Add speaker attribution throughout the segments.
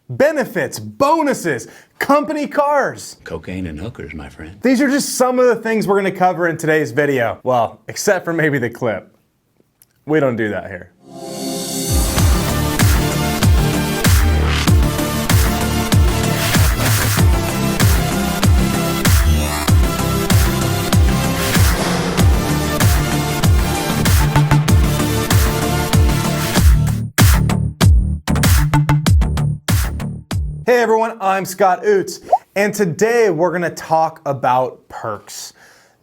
Speaker 1: Benefits, bonuses, company cars.
Speaker 2: Cocaine and hookers, my friend.
Speaker 1: These are just some of the things we're gonna cover in today's video. Well, except for maybe the clip. We don't do that here. Hey everyone, I'm Scott Oots, and today we're gonna talk about perks.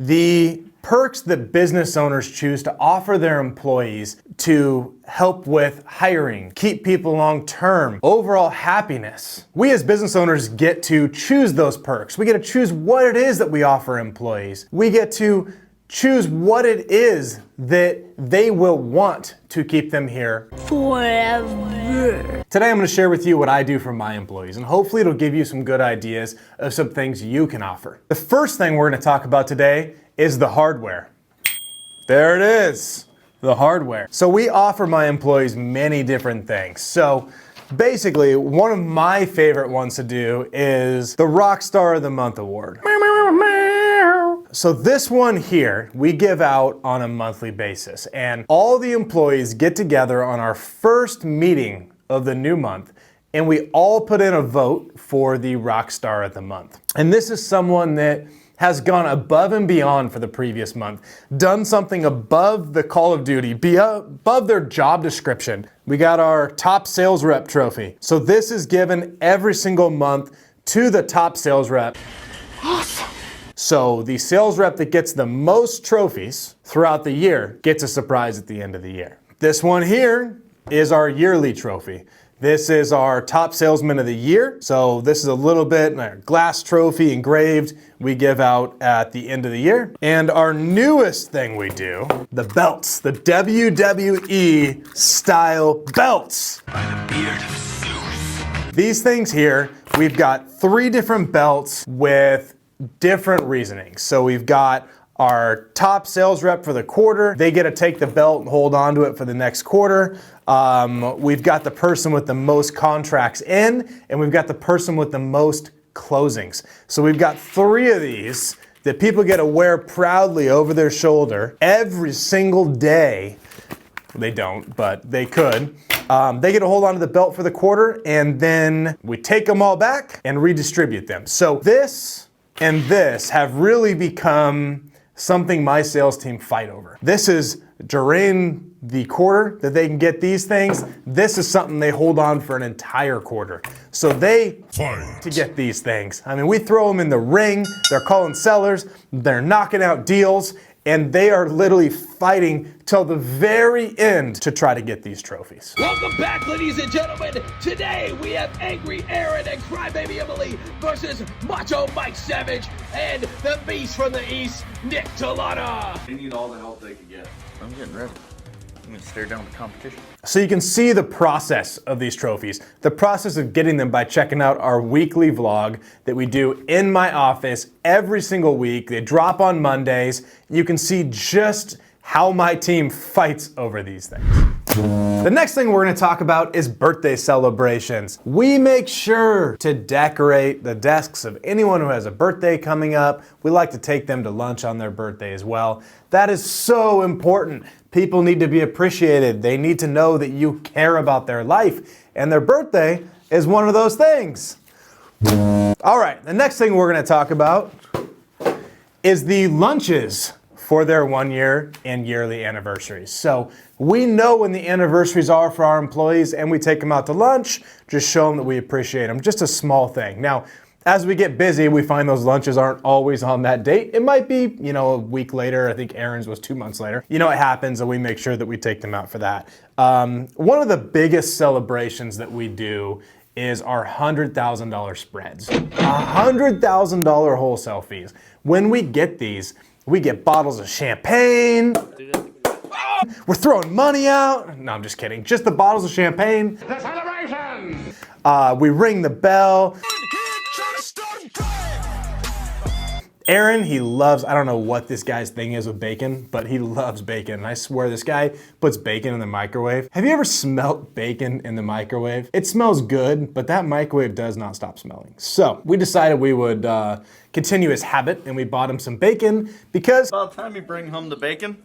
Speaker 1: The perks that business owners choose to offer their employees to help with hiring, keep people long term, overall happiness. We as business owners get to choose those perks. We get to choose what it is that we offer employees. We get to choose what it is that they will want to keep them here forever. Today I'm going to share with you what I do for my employees, and hopefully it'll give you some good ideas of some things you can offer. The first thing we're going to talk about today is the hardware. There it is, the hardware. So we offer my employees many different things. So basically, one of my favorite ones to do is the Rockstar of the Month Award. So this one here, we give out on a monthly basis, and all the employees get together on our first meeting of the new month, and we all put in a vote for the Rockstar of the Month. And this is someone that has gone above and beyond for the previous month, done something above the call of duty, above their job description. We got our top sales rep trophy. So this is given every single month to the top sales rep. Awesome. So the sales rep that gets the most trophies throughout the year gets a surprise at the end of the year. This one here is our yearly trophy. This is our top salesman of the year. So this is a little bit a glass trophy engraved we give out at the end of the year. And our newest thing we do, the belts, the WWE style belts. By the beard of Zeus. These things here, we've got 3 different belts with different reasonings. So we've got our top sales rep for the quarter. They get to take the belt and hold on to it for the next quarter. We've got the person with the most contracts in, and we've got the person with the most closings. So we've got 3 of these that people get to wear proudly over their shoulder every single day. They don't, but they could. They get to hold on to the belt for the quarter, and then we take them all back and redistribute them. So this and this have really become something my sales team fight over. This is during the quarter that they can get these things. This is something they hold on for an entire quarter. So they fight to get these things. I mean, we throw them in the ring, they're calling sellers, they're knocking out deals, and they are literally fighting till the very end to try to get these trophies.
Speaker 3: Welcome back, ladies and gentlemen. Today we have Angry Aaron and Crybaby Emily versus Macho Mike Savage and the Beast from the East, Nick Talana.
Speaker 4: They need all the help they can get.
Speaker 5: I'm getting ready. I'm gonna stare down the competition.
Speaker 1: So you can see the process of these trophies, the process of getting them by checking out our weekly vlog that we do in my office every single week. They drop on Mondays. You can see just how my team fights over these things. The next thing we're going to talk about is birthday celebrations. We make sure to decorate the desks of anyone who has a birthday coming up. We like to take them to lunch on their birthday as well. That is so important. People need to be appreciated. They need to know that you care about their life, and their birthday is one of those things. All right, the next thing we're going to talk about is the lunches for their 1-year and yearly anniversaries. So we know when the anniversaries are for our employees, and we take them out to lunch, just show them that we appreciate them. Just a small thing. Now, as we get busy, we find those lunches aren't always on that date. It might be, a week later. I think Aaron's was 2 months later. It happens, and we make sure that we take them out for that. One of the biggest celebrations that we do is our $100,000 spreads. $100,000 wholesale fees. When we get these, we get bottles of champagne. We're throwing money out. No, I'm just kidding. Just the bottles of champagne.
Speaker 3: The celebration!
Speaker 1: We ring the bell. Aaron, he loves, I don't know what this guy's thing is with bacon, but he loves bacon. And I swear this guy puts bacon in the microwave. Have you ever smelt bacon in the microwave? It smells good, but that microwave does not stop smelling. So we decided we would continue his habit, and we bought him some bacon because...
Speaker 5: About time you bring home the bacon.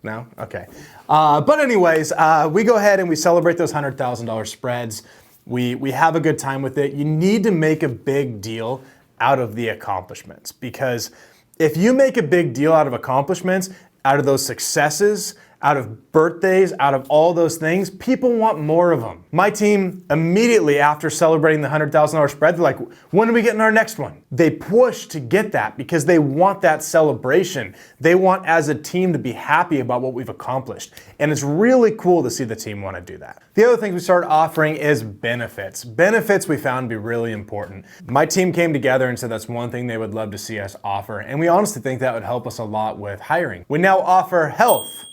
Speaker 1: No? Okay. But anyways, we go ahead and we celebrate those $100,000 spreads. We have a good time with it. You need to make a big deal out of the accomplishments, because if you make a big deal out of accomplishments, out of those successes, out of birthdays, out of all those things, people want more of them. My team, immediately after celebrating the $100,000 spread, they're like, when are we getting our next one? They push to get that because they want that celebration. They want, as a team, to be happy about what we've accomplished. And it's really cool to see the team want to do that. The other thing we started offering is benefits. Benefits we found to be really important. My team came together and said that's one thing they would love to see us offer. And we honestly think that would help us a lot with hiring. We now offer health,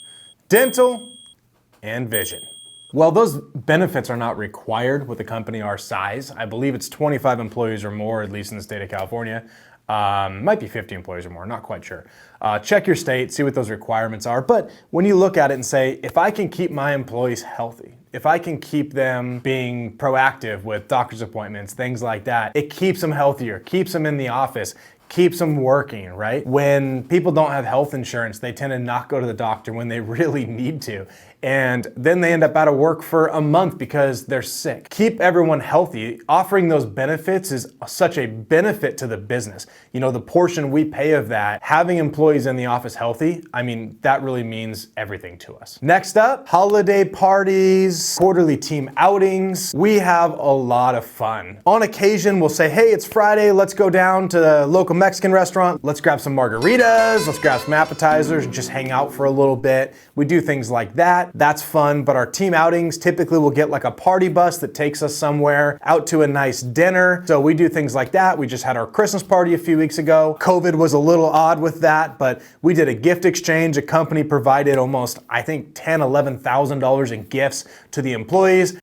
Speaker 1: dental, and vision. Well, those benefits are not required with a company our size. I believe it's 25 employees or more, at least in the state of California. Might be 50 employees or more, not quite sure. Check your state, see what those requirements are. But when you look at it and say, if I can keep my employees healthy, if I can keep them being proactive with doctor's appointments, things like that, it keeps them healthier, keeps them in the office, keeps them working, right? When people don't have health insurance, they tend to not go to the doctor when they really need to. And then they end up out of work for a month because they're sick. Keep everyone healthy. Offering those benefits is such a benefit to the business. You know, the portion we pay of that, having employees in the office healthy, I mean, that really means everything to us. Next up, holiday parties, quarterly team outings. We have a lot of fun. On occasion, we'll say, hey, it's Friday, let's go down to the local Mexican restaurant. Let's grab some margaritas, let's grab some appetizers, and just hang out for a little bit. We do things like that. That's fun, but our team outings typically will get like a party bus that takes us somewhere out to a nice dinner. So we do things like that. We just had our Christmas party a few weeks ago. COVID was a little odd with that, but we did a gift exchange. A company provided almost, I think, $10,000, $11,000 in gifts to the employees.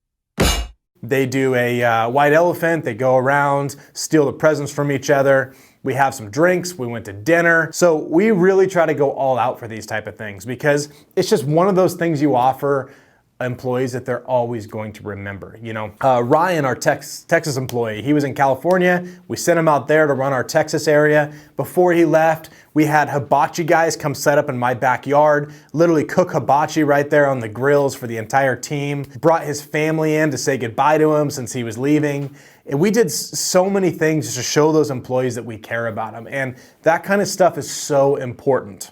Speaker 1: They do a white elephant. They go around, steal the presents from each other. We have some drinks, we went to dinner. So we really try to go all out for these type of things because it's just one of those things you offer employees that they're always going to remember. You know, Ryan, our Texas employee, he was in California. We sent him out there to run our Texas area. Before he left, we had hibachi guys come set up in my backyard, literally cook hibachi right there on the grills for the entire team. Brought his family in to say goodbye to him since he was leaving. And we did so many things just to show those employees that we care about them. And that kind of stuff is so important.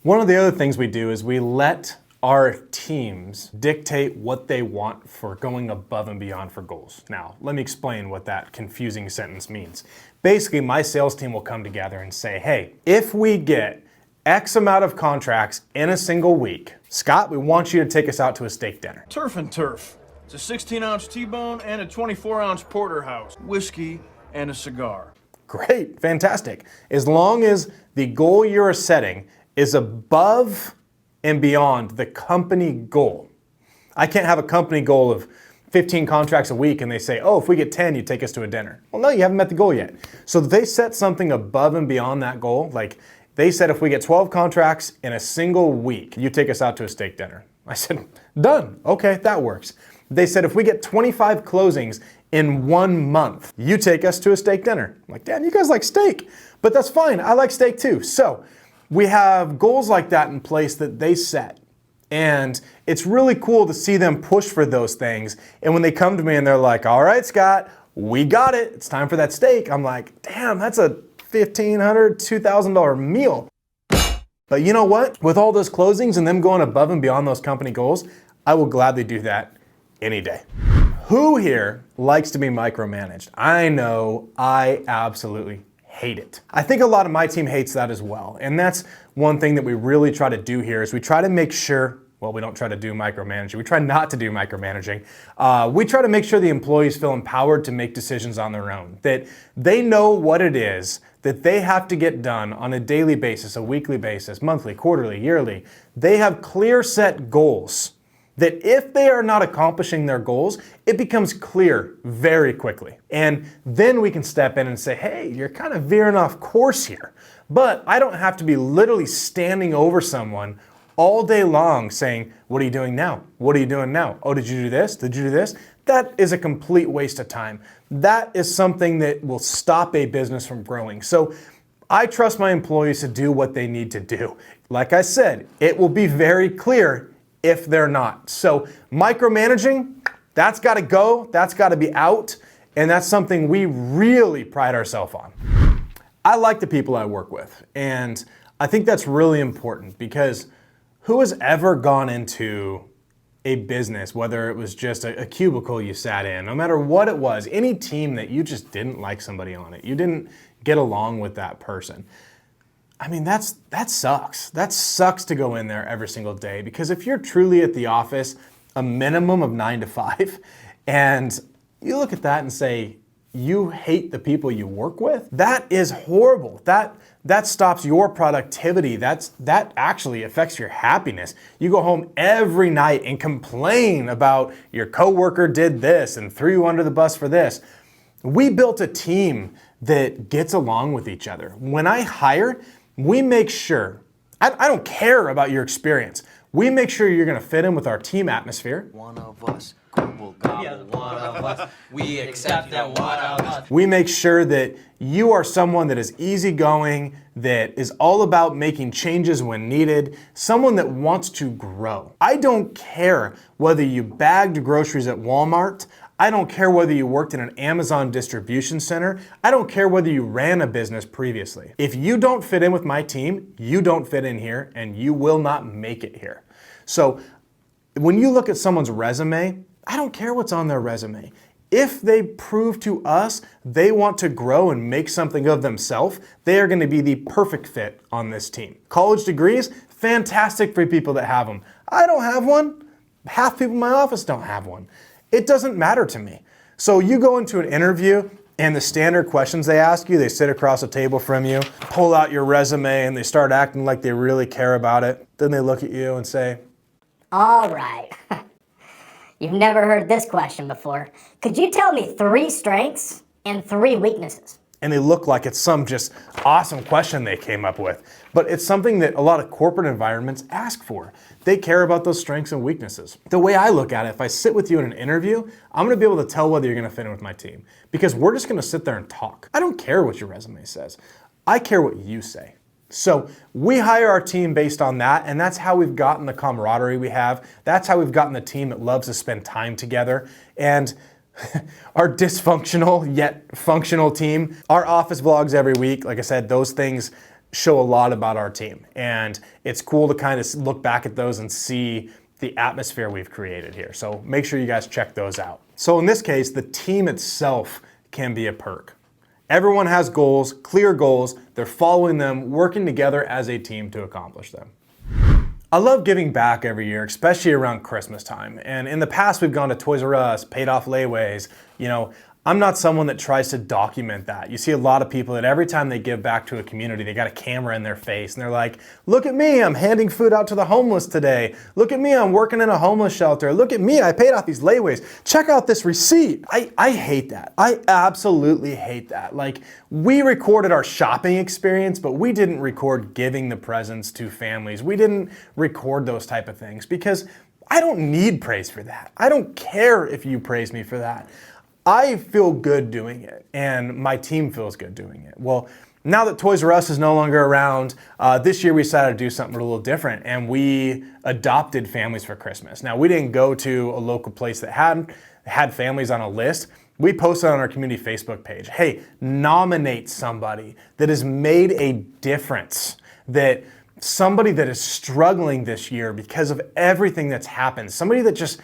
Speaker 1: One of the other things we do is we let our teams dictate what they want for going above and beyond for goals. Now, let me explain what that confusing sentence means. Basically, my sales team will come together and say, hey, if we get X amount of contracts in a single week, Scott, we want you to take us out to a steak dinner.
Speaker 2: Turf and turf. It's a 16-ounce T-bone and a 24-ounce porterhouse, whiskey, and a cigar.
Speaker 1: Great, fantastic. As long as the goal you're setting is above and beyond the company goal. I can't have a company goal of 15 contracts a week and they say, oh, if we get 10, you take us to a dinner. Well, no, you haven't met the goal yet. So they set something above and beyond that goal. Like they said, if we get 12 contracts in a single week, you take us out to a steak dinner. I said, done. Okay, that works. They said, if we get 25 closings in 1 month, you take us to a steak dinner. I'm like, damn, you guys like steak, but that's fine. I like steak too. So we have goals like that in place that they set. And it's really cool to see them push for those things. And when they come to me and they're like, all right, Scott, we got it. It's time for that steak. I'm like, damn, that's a $1,500, $2,000 meal. But you know what? With all those closings and them going above and beyond those company goals, I will gladly do that any day. Who here likes to be micromanaged? I know I absolutely hate it. I think a lot of my team hates that as well. And that's one thing that we really try to do here is we try to make sure, well, we don't try to do micromanaging. We try not to do micromanaging. We try to make sure the employees feel empowered to make decisions on their own, that they know what it is that they have to get done on a daily basis, a weekly basis, monthly, quarterly, yearly. They have clear set goals that if they are not accomplishing their goals, it becomes clear very quickly. And then we can step in and say, hey, you're kind of veering off course here. But I don't have to be literally standing over someone all day long saying, what are you doing now? What are you doing now? Oh, did you do this? Did you do this? That is a complete waste of time. That is something that will stop a business from growing. So I trust my employees to do what they need to do. Like I said, it will be very clear if they're not. So micromanaging, that's got to go, that's got to be out, and that's something we really pride ourselves on. I like the people I work with, and I think that's really important because who has ever gone into a business, whether it was just a cubicle you sat in, no matter what it was, any team that you just didn't like somebody on it, you didn't get along with that person. I mean, that sucks. That sucks to go in there every single day, because if you're truly at the office a minimum of 9 to 5, and you look at that and say, you hate the people you work with, that is horrible. That stops your productivity. That actually affects your happiness. You go home every night and complain about your coworker did this and threw you under the bus for this. We built a team that gets along with each other. When I hire, we make sure, I don't care about your experience. We make sure you're gonna fit in with our team atmosphere.
Speaker 4: One of us, gobble, gobble, one of us. We accept that one of us.
Speaker 1: We make sure that you are someone that is easygoing, that is all about making changes when needed, someone that wants to grow. I don't care whether you bagged groceries at Walmart. I don't care whether you worked in an Amazon distribution center. I don't care whether you ran a business previously. If you don't fit in with my team, you don't fit in here, and you will not make it here. So when you look at someone's resume, I don't care what's on their resume. If they prove to us they want to grow and make something of themselves, they are going to be the perfect fit on this team. College degrees, fantastic for people that have them. I don't have one. Half people in my office don't have one. It doesn't matter to me. So you go into an interview and the standard questions they ask you, they sit across a table from you, pull out your resume, and they start acting like they really care about it. Then they look at you and say,
Speaker 6: all right. You've never heard this question before. Could you tell me 3 strengths and 3 weaknesses?
Speaker 1: And they look like it's some just awesome question they came up with. But it's something that a lot of corporate environments ask for. They care about those strengths and weaknesses. The way I look at it, if I sit with you in an interview, I'm gonna be able to tell whether you're gonna fit in with my team, because we're just gonna sit there and talk. I don't care what your resume says. I care what you say. So we hire our team based on that, and that's how we've gotten the camaraderie we have. That's how we've gotten the team that loves to spend time together. And our dysfunctional yet functional team, our office vlogs every week, like I said, those things show a lot about our team. And it's cool to kind of look back at those and see the atmosphere we've created here. So make sure you guys check those out. So in this case, the team itself can be a perk. Everyone has goals, clear goals. They're following them, working together as a team to accomplish them. I love giving back every year, especially around Christmas time. And in the past, we've gone to Toys R Us, paid off layaways. You know, I'm not someone that tries to document that. You see a lot of people that every time they give back to a community, they got a camera in their face and they're like, look at me, I'm handing food out to the homeless today. Look at me, I'm working in a homeless shelter. Look at me, I paid off these layaways. Check out this receipt. I hate that. I absolutely hate that. Like, we recorded our shopping experience, but we didn't record giving the presents to families. We didn't record those type of things because I don't need praise for that. I don't care if you praise me for that. I feel good doing it, and my team feels good doing it. Well, now that Toys R Us is no longer around, this year we decided to do something a little different, and we adopted families for Christmas. Now, we didn't go to a local place that had families on a list. We posted on our community Facebook page, hey, nominate somebody that has made a difference, that somebody that is struggling this year because of everything that's happened, somebody that just,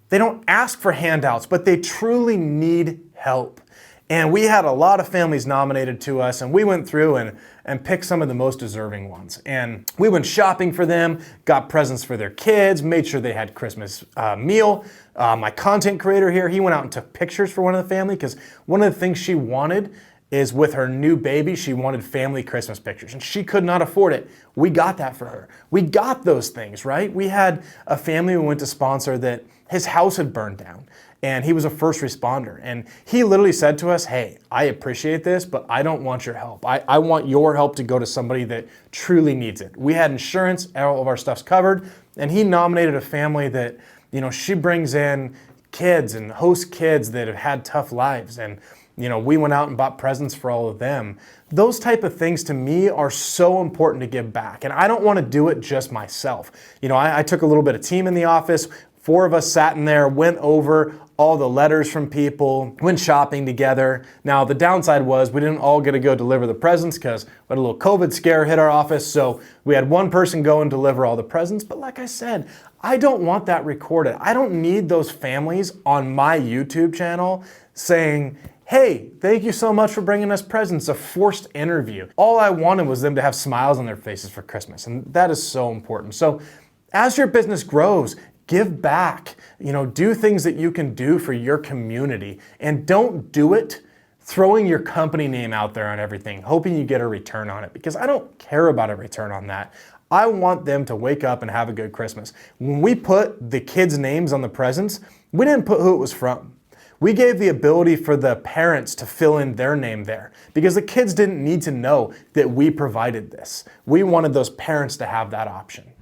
Speaker 1: they don't ask for handouts, but they truly need help. And we had a lot of families nominated to us, and we went through and picked some of the most deserving ones. And we went shopping for them, got presents for their kids, made sure they had Christmas meal. My content creator here, he went out and took pictures for one of the family because one of the things she wanted is with her new baby, she wanted family Christmas pictures and she could not afford it. We got that for her. We got those things, right? We had a family we went to sponsor that his house had burned down and he was a first responder. And he literally said to us, hey, I appreciate this, but I don't want your help. I want your help to go to somebody that truly needs it. We had insurance, all of our stuff's covered, and he nominated a family that, she brings in kids and hosts kids that have had tough lives. And, we went out and bought presents for all of them. Those type of things to me are so important to give back. And I don't want to do it just myself. I took a little bit of team in the office. 4 of us sat in there, went over all the letters from people, went shopping together. Now, the downside was we didn't all get to go deliver the presents because we had a little COVID scare hit our office. So we had one person go and deliver all the presents. But like I said, I don't want that recorded. I don't need those families on my YouTube channel saying, hey, thank you so much for bringing us presents, a forced interview. All I wanted was them to have smiles on their faces for Christmas. And that is so important. So as your business grows, give back, do things that you can do for your community, and don't do it throwing your company name out there on everything, hoping you get a return on it, because I don't care about a return on that. I want them to wake up and have a good Christmas. When we put the kids' names on the presents, we didn't put who it was from. We gave the ability for the parents to fill in their name there because the kids didn't need to know that we provided this. We wanted those parents to have that option.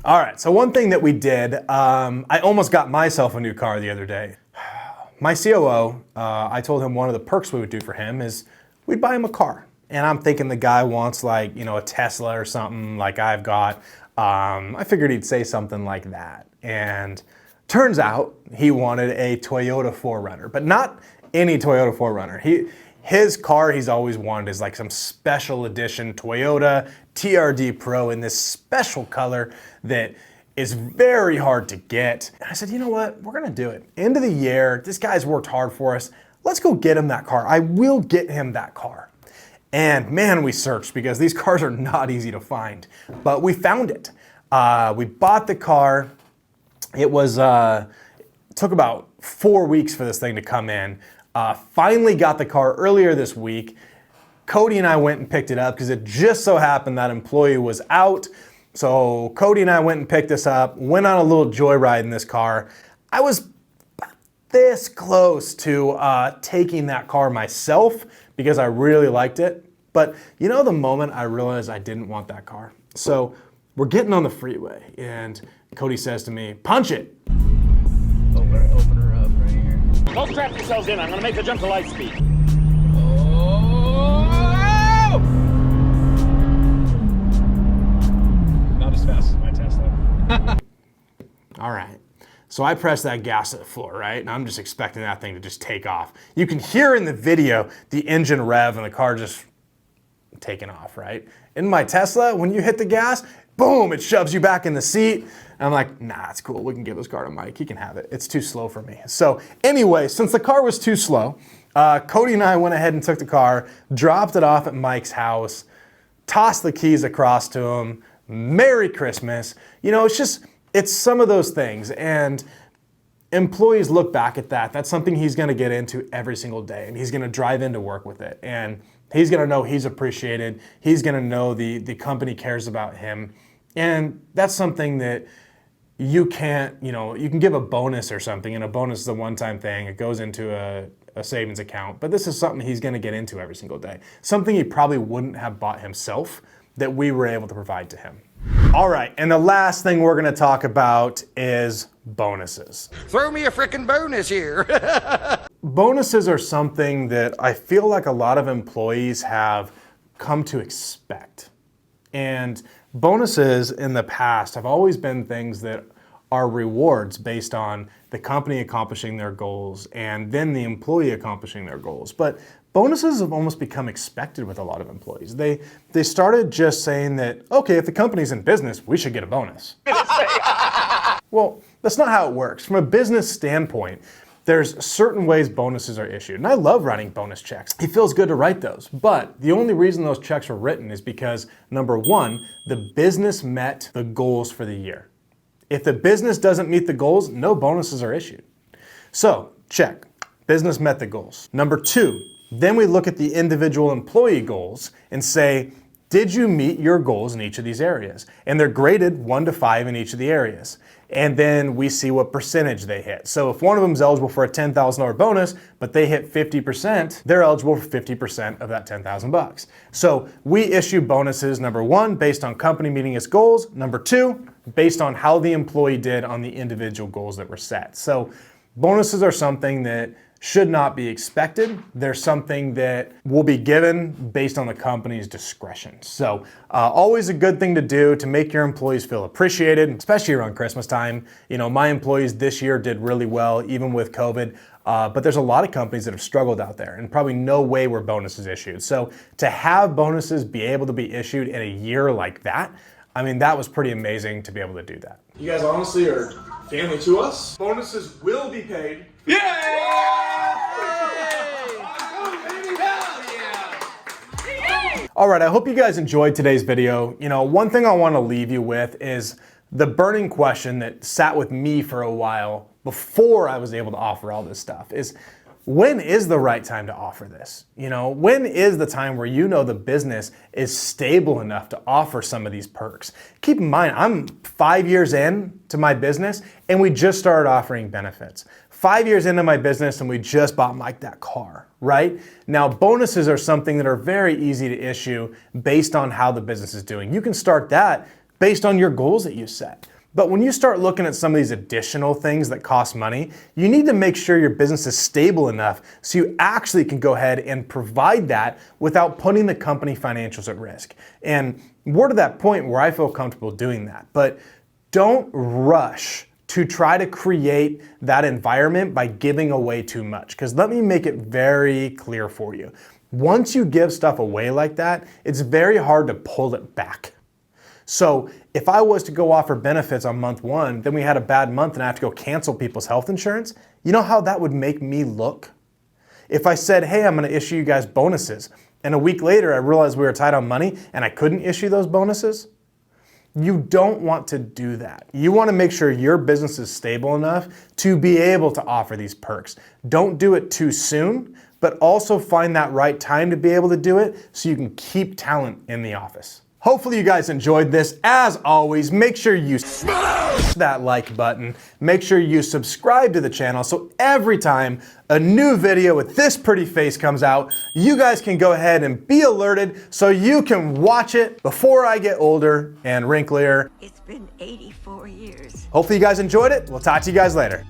Speaker 1: All right, so one thing that we did, I almost got myself a new car the other day. My COO, I told him one of the perks we would do for him is we'd buy him a car. And I'm thinking the guy wants like, a Tesla or something like I've got. I figured he'd say something like that. And turns out he wanted a Toyota 4Runner, but not any Toyota 4Runner. His car he's always wanted is like some special edition Toyota TRD Pro in this special color that is very hard to get. And I said, you know what? We're gonna do it. End of the year, this guy's worked hard for us. Let's go get him that car. I will get him that car. And man, we searched because these cars are not easy to find, but we found it. We bought the car. It was took about 4 weeks for this thing to come in. Finally got the car earlier this week. Cody and I went and picked it up because it just so happened that employee was out. So Cody and I went and picked this up, went on a little joyride in this car. I was this close to taking that car myself because I really liked it. But the moment I realized I didn't want that car. So we're getting on the freeway and Cody says to me, punch it.
Speaker 3: Open her up right here.
Speaker 7: Don't strap yourselves in. I'm going to make the jump to light speed.
Speaker 3: Oh!
Speaker 7: Not as fast as my Tesla.
Speaker 1: All right. So I press that gas to the floor, right? And I'm just expecting that thing to just take off. You can hear in the video the engine rev and the car just taking off, right? In my Tesla, when you hit the gas, boom, it shoves you back in the seat. And I'm like, nah, it's cool. We can give this car to Mike. He can have it. It's too slow for me. So anyway, since the car was too slow, Cody and I went ahead and took the car, dropped it off at Mike's house, tossed the keys across to him. Merry Christmas. It's some of those things. And employees look back at that. That's something he's going to get into every single day. And he's going to drive into work with it. And he's going to know he's appreciated. He's going to know the company cares about him. And that's something that you can't, you can give a bonus or something, and a bonus is a one-time thing. It goes into a savings account. But this is something he's going to get into every single day. Something he probably wouldn't have bought himself that we were able to provide to him. All right, and the last thing we're going to talk about is bonuses.
Speaker 8: Throw me a frickin' bonus here.
Speaker 1: Bonuses are something that I feel like a lot of employees have come to expect. And bonuses in the past have always been things that are rewards based on the company accomplishing their goals and then the employee accomplishing their goals. But bonuses have almost become expected with a lot of employees. They started just saying that, okay, if the company's in business, we should get a bonus. Well, that's not how it works. From a business standpoint, there's certain ways bonuses are issued. And I love writing bonus checks. It feels good to write those. But the only reason those checks were written is because, number one, the business met the goals for the year. If the business doesn't meet the goals, no bonuses are issued. So, check. Business met the goals. Number two, Then we look at the individual employee goals and say, did you meet your goals in each of these areas? And they're graded 1 to 5 in each of the areas. And then we see what percentage they hit. So if one of them is eligible for a $10,000 bonus, but they hit 50%, they're eligible for 50% of that $10,000. So we issue bonuses, number 1, based on company meeting its goals. Number 2, based on how the employee did on the individual goals that were set. So bonuses are something that should not be expected. They're something that will be given based on the company's discretion. So always a good thing to do to make your employees feel appreciated, especially around Christmas time. You know, my employees this year did really well, even with COVID. But there's a lot of companies that have struggled out there and probably no way were bonuses issued. So to have bonuses be able to be issued in a year like that, I mean, that was pretty amazing to be able to do that.
Speaker 7: You guys honestly are family to us. Bonuses will be paid.
Speaker 1: All right, I hope you guys enjoyed today's video. You know, one thing I want to leave you with is the burning question that sat with me for a while before I was able to offer all this stuff is, when is the right time to offer this? You know, when is the time where you know the business is stable enough to offer some of these perks? Keep in mind, I'm 5 years in to my business and we just started offering benefits. 5 years into my business and we just bought Mike that car, right? Now, bonuses are something that are very easy to issue based on how the business is doing. You can start that based on your goals that you set. But when you start looking at some of these additional things that cost money, you need to make sure your business is stable enough so you actually can go ahead and provide that without putting the company financials at risk. And we're to that point where I feel comfortable doing that. But don't rush to try to create that environment by giving away too much. Because let me make it very clear for you. Once you give stuff away like that, it's very hard to pull it back. So if I was to go offer benefits on month 1, then we had a bad month and I have to go cancel people's health insurance, you know how that would make me look? If I said, hey, I'm gonna issue you guys bonuses, and a week later I realized we were tight on money and I couldn't issue those bonuses, you don't want to do that. You want to make sure your business is stable enough to be able to offer these perks. Don't do it too soon, but also find that right time to be able to do it so you can keep talent in the office. Hopefully you guys enjoyed this. As always, make sure you smash that like button. Make sure you subscribe to the channel so every time a new video with this pretty face comes out, you guys can go ahead and be alerted so you can watch it before I get older and wrinklier.
Speaker 9: It's been 84 years.
Speaker 1: Hopefully you guys enjoyed it. We'll talk to you guys later.